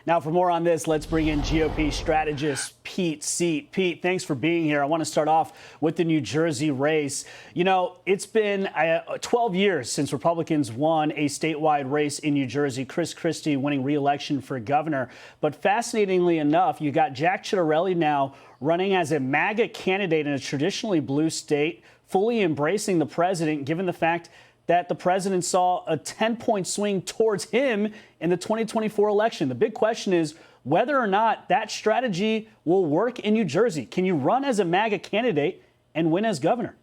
Now, for more on this, let's bring in GOP strategist Pete Seat. Pete, thanks for being here. I want to start off with the New Jersey race. You know, it's been 12 years since Republicans won a statewide race in New Jersey, Chris Christie winning re-election for governor. But fascinatingly enough, you got Jack Ciattarelli now running as a MAGA candidate in a traditionally blue state, fully embracing the president, given the fact that the president saw a 10-point swing towards him in the 2024 election. The big question is whether or not that strategy will work in New Jersey. Can you run as a MAGA candidate and win as governor?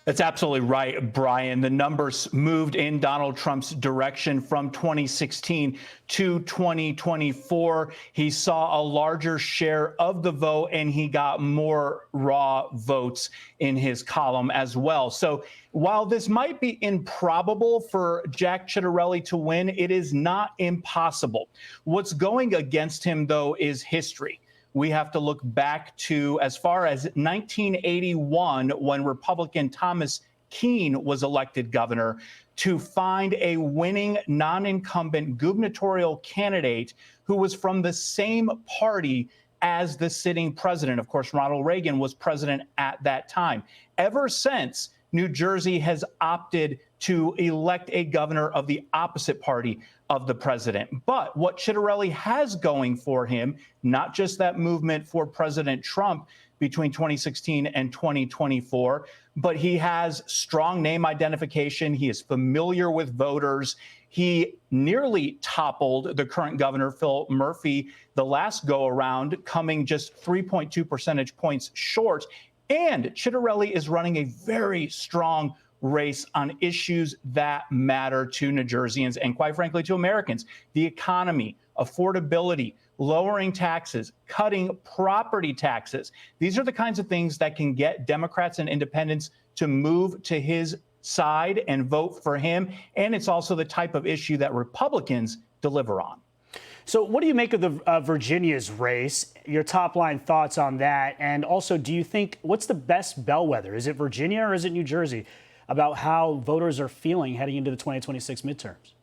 That's absolutely right, Brian. The numbers moved in Donald Trump's direction from 2016 to 2024. He saw a larger share of the vote, and he got more raw votes in his column as well. So while this might be improbable for Jack Ciattarelli to win, it is not impossible. What's going against him, though, is history. We have to look back to as far as 1981, when Republican Thomas Keene was elected governor, to find a winning non-incumbent gubernatorial candidate who was from the same party as the sitting president. Of course, Ronald Reagan was president at that time. Ever since, New Jersey has opted to elect a governor of the opposite party of the president. But what Ciattarelli has going for him, not just that movement for President Trump between 2016 and 2024, but he has strong name identification. He is familiar with voters. He nearly toppled the current governor, Phil Murphy, the last go around, coming just 3.2 percentage points short. And Ciattarelli is running a very strong race on issues that matter to New Jerseyans and, quite frankly, to Americans. The economy, affordability, lowering taxes, cutting property taxes. These are the kinds of things that can get Democrats and independents to move to his side and vote for him. And it's also the type of issue that Republicans deliver on. So what do you make of the Virginia's race? Your top line thoughts on that? And also, do you think, what's the best bellwether? Is it Virginia or is it New Jersey about how voters are feeling heading into the 2026 midterms?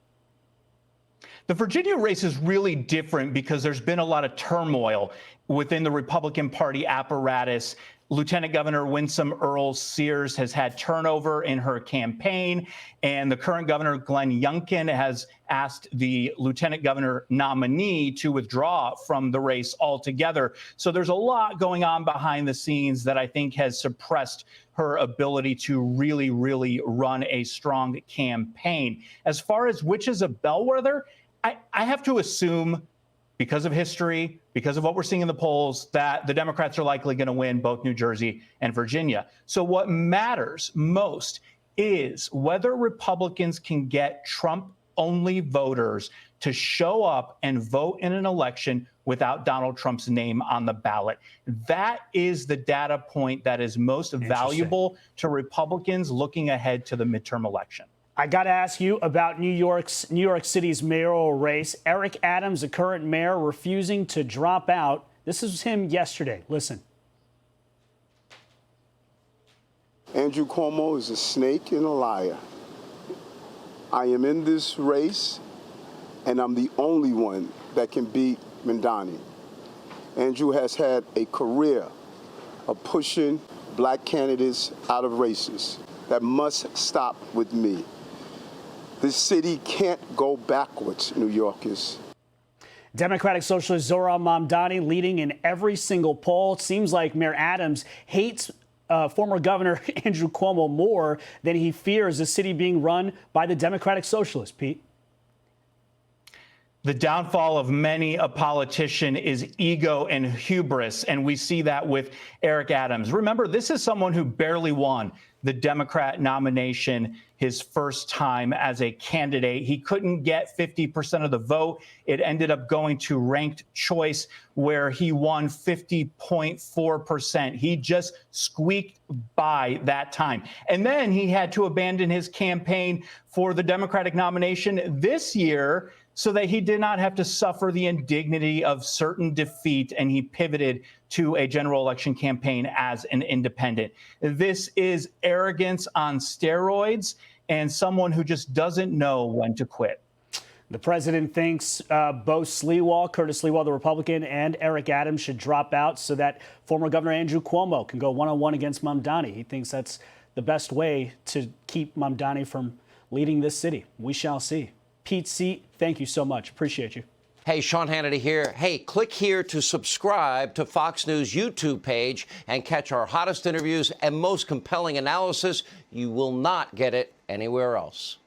The Virginia race is really different because there's been a lot of turmoil within the Republican Party apparatus. Lieutenant Governor Winsome Earls-Sears has had turnover in her campaign, and the current governor, Glenn Youngkin, has asked the lieutenant governor nominee to withdraw from the race altogether. So there's a lot going on behind the scenes that I think has suppressed her ability to really, really run a strong campaign. As far as which is a bellwether, I have to assume, because of history, because of what we're seeing in the polls, that the Democrats are likely going to win both New Jersey and Virginia. So what matters most is whether Republicans can get Trump-only voters to show up and vote in an election without Donald Trump's name on the ballot. That is the data point that is most valuable to Republicans looking ahead to the midterm election. I got to ask you about New York City's mayoral race. Eric Adams, the current mayor, refusing to drop out. This is him yesterday. Listen. Andrew Cuomo is a snake and a liar. I am in this race, and I'm the only one that can beat Mandani. Andrew has had a career of pushing black candidates out of races. That must stop with me. This city can't go backwards, New Yorkers. Democratic Socialist Zohran Mamdani leading in every single poll. It seems like Mayor Adams hates former Governor Andrew Cuomo more than he fears the city being run by the Democratic Socialists. Pete? The downfall of many a politician is ego and hubris, and we see that with Eric Adams. Remember, this is someone who barely won the Democrat nomination his first time as a candidate. He couldn't get 50% of the vote. It ended up going to ranked choice, where he won 50.4%. He just squeaked by that time. And then he had to abandon his campaign for the Democratic nomination this year so that he did not have to suffer the indignity of certain defeat, and he pivoted to a general election campaign as an independent. This is arrogance on steroids and someone who just doesn't know when to quit. The president thinks both Curtis Sliwa, the Republican, and Eric Adams should drop out so that former Governor Andrew Cuomo can go one-on-one against Mamdani. He thinks that's the best way to keep Mamdani from leading this city. We shall see. Pete Seat, thank you so much. Appreciate you. Hey, Sean Hannity here. Hey, click here to subscribe to Fox News YouTube page and catch our hottest interviews and most compelling analysis. You will not get it anywhere else.